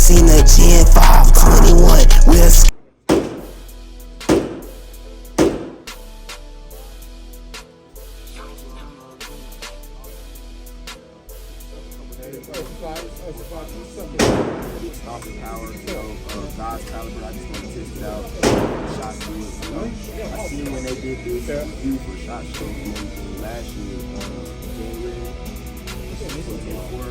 seen the Gen 521 with stopping power, God's caliber. I just want to test it out. Shot fields, I seen when they did this review for SHOT Show last year, January 2024.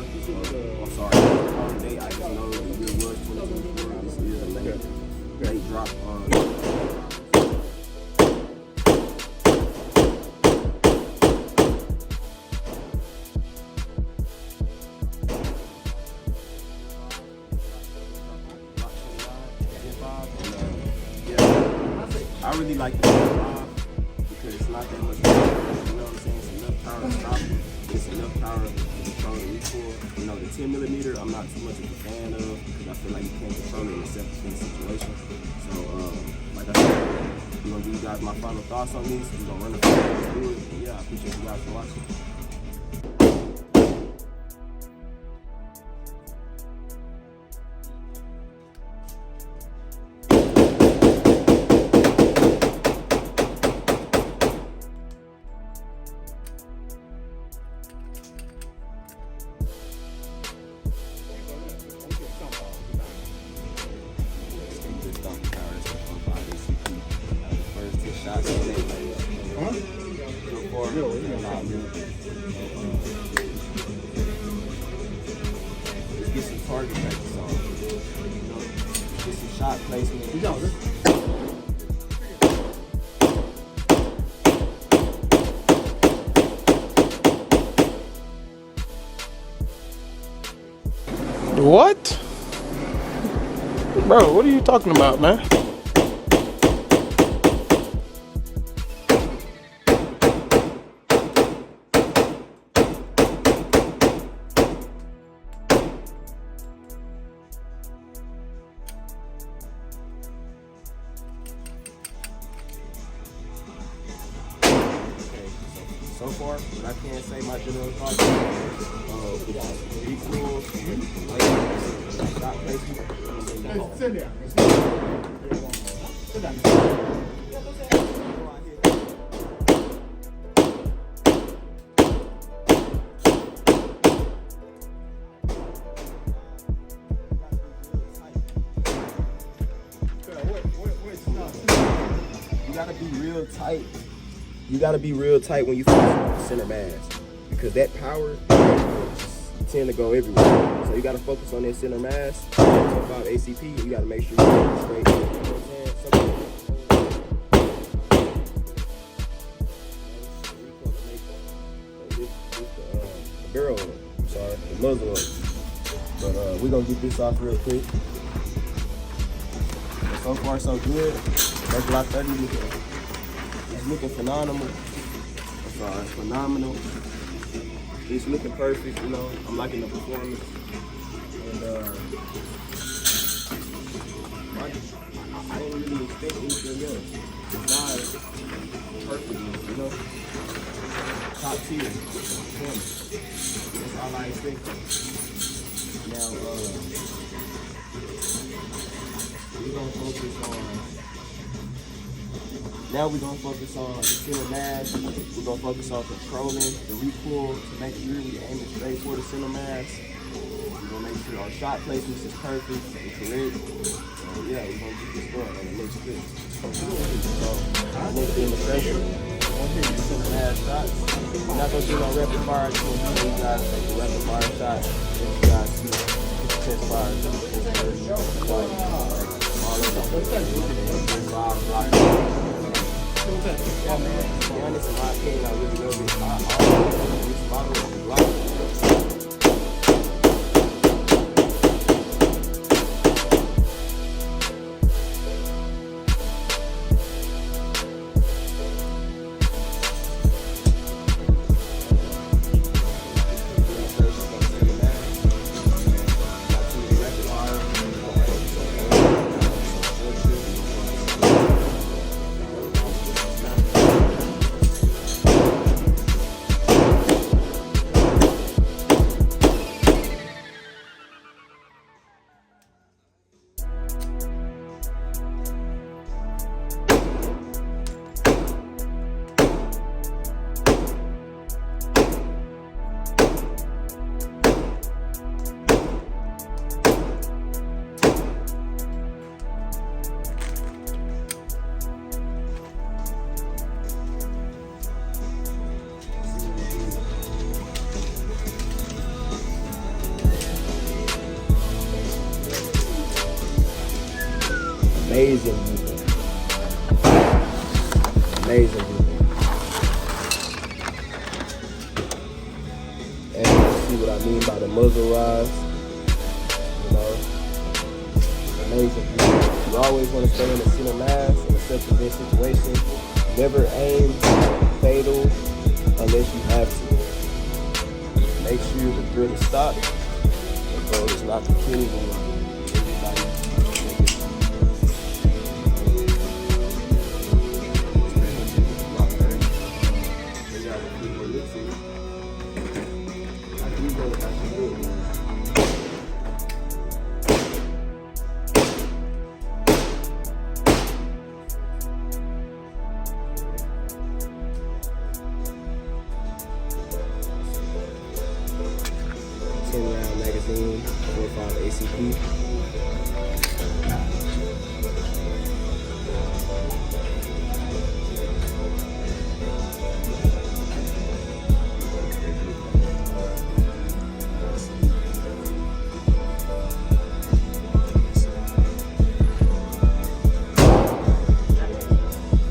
I'm sorry, on date. I just know the year was 2024. This is a late drop on. I really like the 5 because it's not that much power, you know what I'm saying? It's enough power to stop it. It's enough power to control the recoil. You know, the 10mm I'm not too much of a fan of because I feel like you can't control it in a self-defense situation. So, like I said, I'm going to give you guys my final thoughts on this. We're going to run the video through it. And yeah, I appreciate you guys for watching. Shots on it. So far, let's get some target practice on. Get some shot placement. What? Bro, what are you talking about, man? So far, but I can't say my general thoughts. Recoil, shot placement. You gotta be real tight. You gotta be real tight when you focus on the center mass because that power tend to go everywhere. So you gotta focus on that center mass. So about ACP, you gotta make sure you're straight. You know what I'm saying? The barrel, I'm sorry, the muzzle up. But we're gonna get this off real quick. But so far so good. That Glock 30 it's looking phenomenal. Sorry, phenomenal. It's looking perfect, you know. I'm liking the performance. And I didn't really expect anything else. The size, perfect, you know. Top tier performance. That's all I expected. Now, we're gonna focus on. Now we're gonna focus on the center mass. We're gonna focus on controlling the recoil to make sure we aim it straight for the center mass. We're gonna make sure our shot placements is perfect and correct. So yeah, we're gonna get this going on the next clip. So next demonstration, we're gonna hit the center mass shots. We're not gonna do no rapid fire. Just gonna show you guys take the rapid fire shot. If you guys see the test fire, all of them. Yeah, man. To be honest, in my opinion, I really love this. This model of the Glock. amazing movement. Amazing movement. And you can see what I mean by the muzzle rise. You know, amazing movement. You always want to stay in a center mass in a self-defense situation. Never aim fatal unless you have to. Make sure the threat is stopped. The goal is not to kill anyone. Round magazine, 4.5 ACP.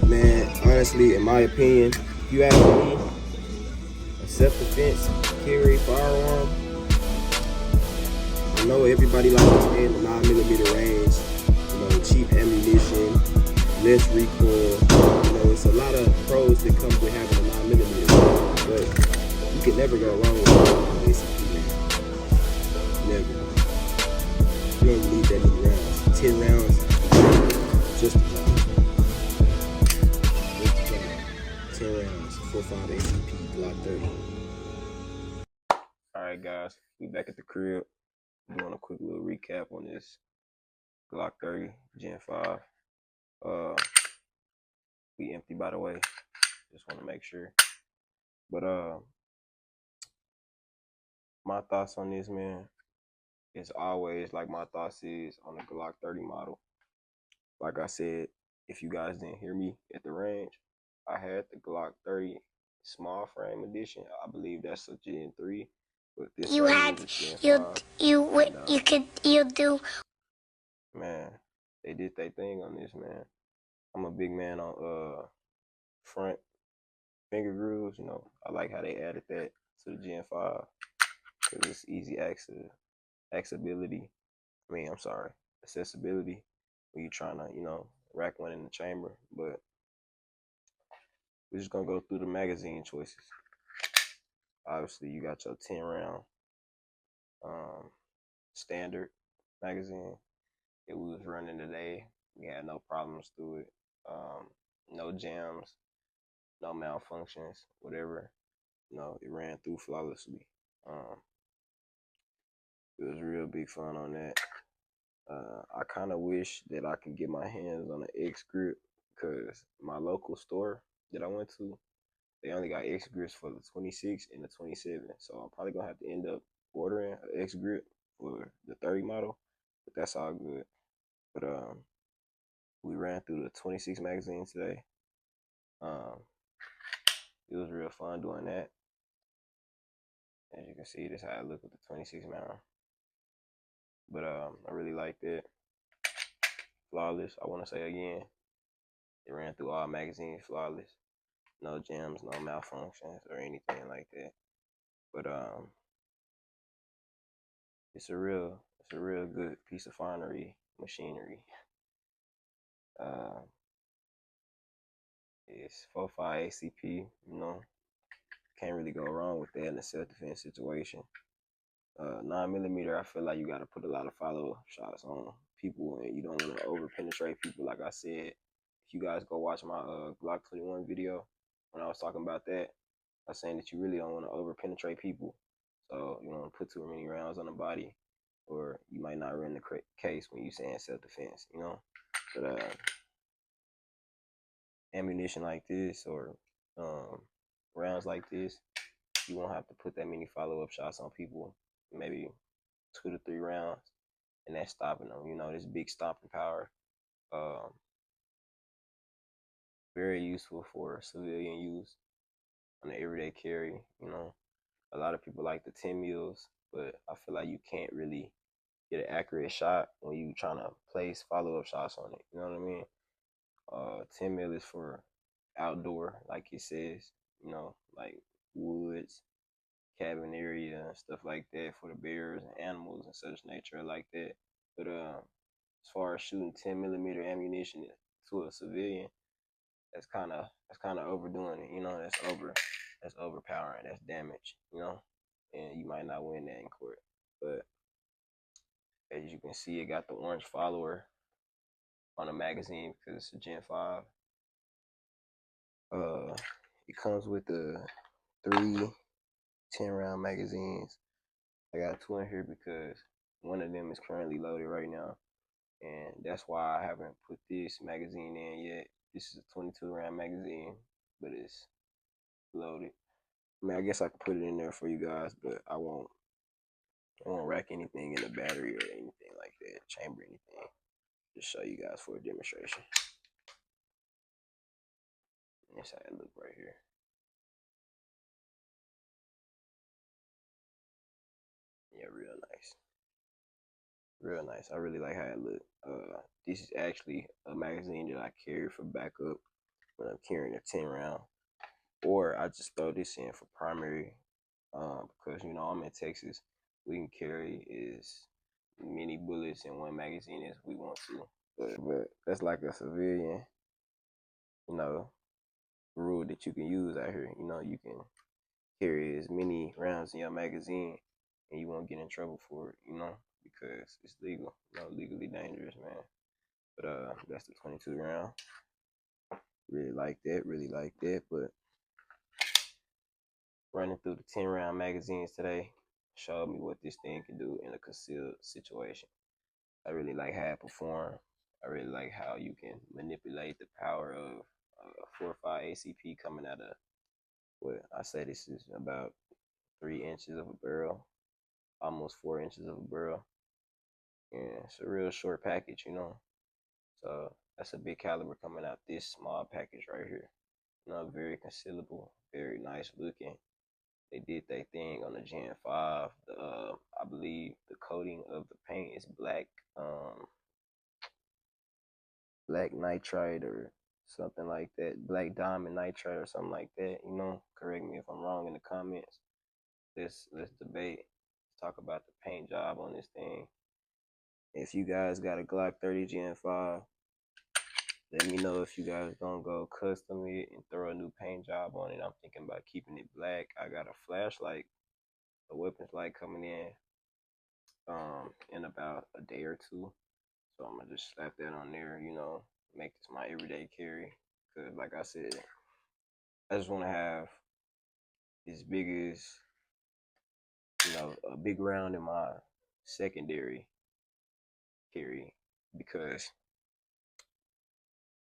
Man, honestly, in my opinion, if you ask me, a self-defense carry firearm, I know everybody likes to stay in the 9mm range, you know, cheap ammunition, less recoil. You know, it's a lot of pros that come with having a 9mm, but you can never go wrong with ACP, man. Never. You don't need that many rounds. 10 rounds, just about. 10 rounds, 4.5 ACP, Glock 30. Alright guys, we back at the crib. Doing a quick little recap on this Glock 30 Gen 5. We empty, by the way. Just want to make sure. But my thoughts on this, man, is always like my thoughts is on the Glock 30 model. Like I said, if you guys didn't hear me at the range, I had the Glock 30 small frame edition. I believe that's a Gen 3. But this You had, you do. Man, they did their thing on this, man. I'm a big man on front finger grooves. You know, I like how they added that to the Gen 5 because it's easy accessibility. Accessibility when you're trying to, you know, rack one in the chamber. But we're just gonna go through the magazine choices. Obviously, you got your 10 round standard magazine. It was running today. We had no problems through it. No jams, no malfunctions, whatever. No, it ran through flawlessly. It was real big fun on that. I kind of wish that I could get my hands on an X grip because my local store that I went to, they only got X grips for the 26 and the 27. So I'm probably gonna have to end up ordering an X grip for the 30 model, but that's all good. But we ran through the 26 magazine today. It was real fun doing that. As you can see, this is how I look with the 26 round. But I really liked it. Flawless. I want to say again, it ran through all magazines flawless. No jams, no malfunctions or anything like that. But it's a real good piece of finery machinery. It's 4.5 ACP, you know. Can't really go wrong with that in a self-defense situation. 9mm, I feel like you got to put a lot of follow shots on people, and you don't want to over penetrate people. Like I said, if you guys go watch my Glock 21 video when I was talking about that, I was saying that you really don't want to over penetrate people. So you don't want to put too many rounds on the body, or you might not run the case when you're saying self-defense, you know. But ammunition like this or rounds like this, you won't have to put that many follow-up shots on people. Maybe 2 to 3 rounds, and that's stopping them. You know, this big stopping power. Very useful for civilian use on the everyday carry. You know, a lot of people like the 10 mils, but I feel like you can't really get an accurate shot when you trying to place follow-up shots on it. You know what I mean? 10 mil is for outdoor, like it says, like woods, cabin area, and stuff like that for the bears and animals and such nature like that. But as far as shooting 10 millimeter ammunition to a civilian, that's kind of overdoing it. That's overpowering. That's damage. And you might not win that in court. But as you can see, it got the orange follower on the magazine because it's a Gen 5. It comes with the 3 10-round magazines. I got 2 in here because one of them is currently loaded right now, and that's why I haven't put this magazine in yet. This is a 22-round magazine, but it's loaded. I mean, I guess I could put it in there for you guys, but I won't rack anything in the battery or anything like that, chamber anything. Just show you guys for a demonstration. And that's how it look right here. Yeah, real nice. Real nice. I really like how it look. This is actually a magazine that I carry for backup when I'm carrying a 10-round. Or I just throw this in for primary because, I'm in Texas. We can carry as many bullets in one magazine as we want to. But that's like a civilian, you know, rule that you can use out here. You can carry as many rounds in your magazine and you won't get in trouble for it, because it's legal, legally dangerous, man. But that's the 22 round. Really like that. But running through the 10-round magazines today showed me what this thing can do in a concealed situation. I really like how it performs. I really like how you can manipulate the power of 4.5 ACP coming out of what I say this is about 3 inches of a barrel, almost 4 inches of a barrel. And it's a real short package, So that's a big caliber coming out this small package right here. Very concealable, very nice looking. They did their thing on the Gen 5. I believe the coating of the paint is black, black nitride or something like that, black diamond nitride or something like that. Correct me if I'm wrong in the comments. Let's debate. Let's talk about the paint job on this thing. If you guys got a Glock 30 Gen 5, let me know if you guys gonna go custom it and throw a new paint job on it. I'm thinking about keeping it black. I got a flashlight, a weapons light coming in about a day or two. So I'm gonna just slap that on there, make this my everyday carry. Cause like I said, I just wanna have as big as, a big round in my secondary carry, because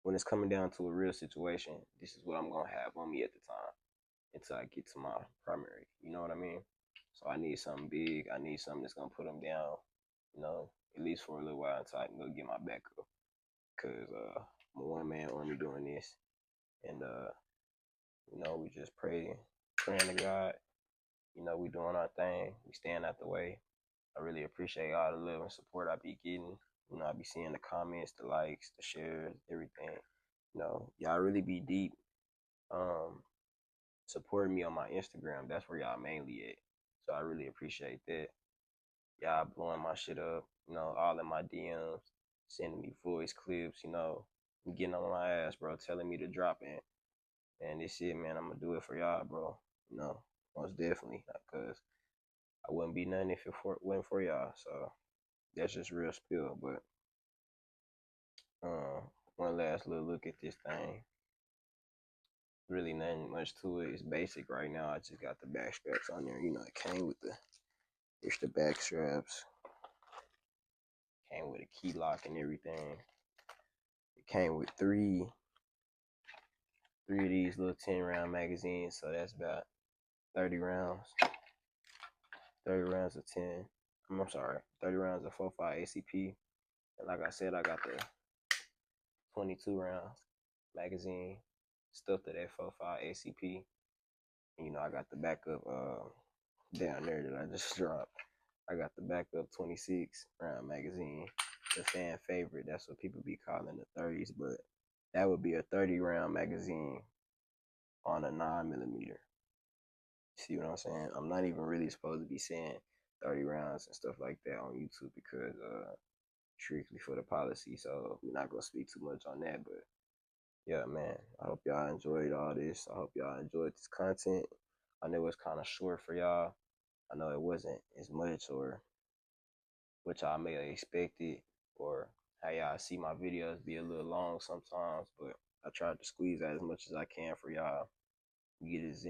when it's coming down to a real situation, this is what I'm gonna have on me at the time until I get to my primary. You know what I mean? So I need something big. I need something that's gonna put them down, at least for a little while until I can go get my backup. Cause I'm a one-man army doing this, and we just praying to God. We doing our thing. We staying out the way. I really appreciate all the love and support I be getting. I be seeing the comments, the likes, the shares, everything. Y'all really be deep supporting me on my Instagram. That's where y'all mainly at. So I really appreciate that. Y'all blowing my shit up, all in my DMs, sending me voice clips, getting on my ass, bro, telling me to drop in. And this shit, man, I'm gonna do it for y'all, bro. Most definitely. Because I wouldn't be nothing if it wasn't for y'all. So that's just real spill. But one last little look at this thing. Really nothing much to it. It's basic right now. I just got the back straps on there. It came with the extra back straps. Came with a key lock and everything. It came with three of these little 10-round magazines. So that's about 30 rounds. 30 rounds of 10. I'm sorry, 30 rounds of 4.5 ACP. And like I said, I got the 22 rounds magazine stuffed to that 4.5 ACP. And, I got the backup down there that I just dropped. I got the backup 26 round magazine, the fan favorite. That's what people be calling the 30s, but that would be a 30 round magazine on a 9mm. See what I'm saying? I'm not even really supposed to be saying 30 rounds and stuff like that on YouTube because strictly for the policy, so we're not gonna speak too much on that. But yeah, man, I hope y'all enjoyed all this. I hope y'all enjoyed this content. I know it's kind of short for y'all. I know it wasn't as much or what y'all may have expected or how y'all see my videos be a little long sometimes, but I tried to squeeze out as much as I can for y'all. Get us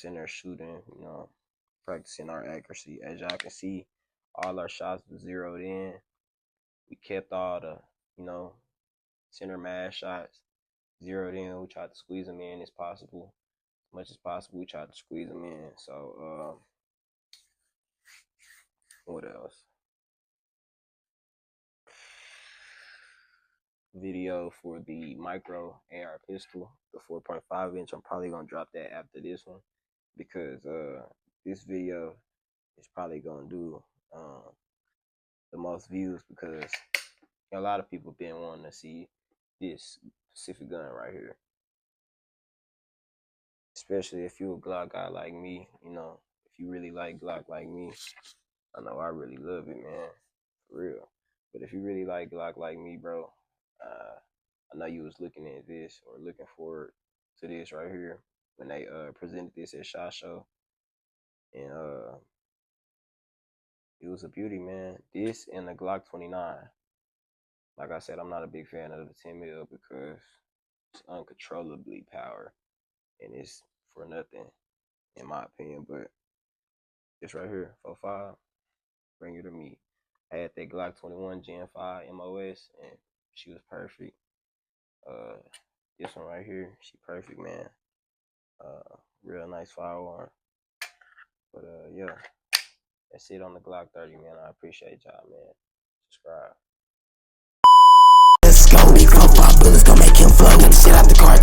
in there shooting, you know, practicing our accuracy. As y'all can see, all our shots were zeroed in. We kept all the, you know, center mass shots zeroed in. We tried to squeeze them in as possible. As much as possible, we tried to squeeze them in. So, what else? Video for the micro AR pistol, the 4.5 inch. I'm probably gonna drop that after this one because this video is probably gonna do the most views because a lot of people been wanting to see this specific gun right here, especially if you a Glock guy like me. You know, if you really like Glock like me, I know I really love it, man, for real. But if you really like Glock like me, bro, I know you was looking at this or looking forward to this right here when they presented this at SHOT Show, and it was a beauty, man. This and the Glock 29. Like I said, I'm not a big fan of the 10mm because it's uncontrollably power, and it's for nothing, in my opinion. But this right here, 4.5, bring it to me. I had that Glock 21 Gen 5 MOS, and she was perfect. This one right here, she perfect, man. Real nice firearm. But yeah, that's it on the Glock 30, man. I appreciate y'all, man. Subscribe. Let's go. 4 5 bullets gon' make him flow. Got the shit out the car.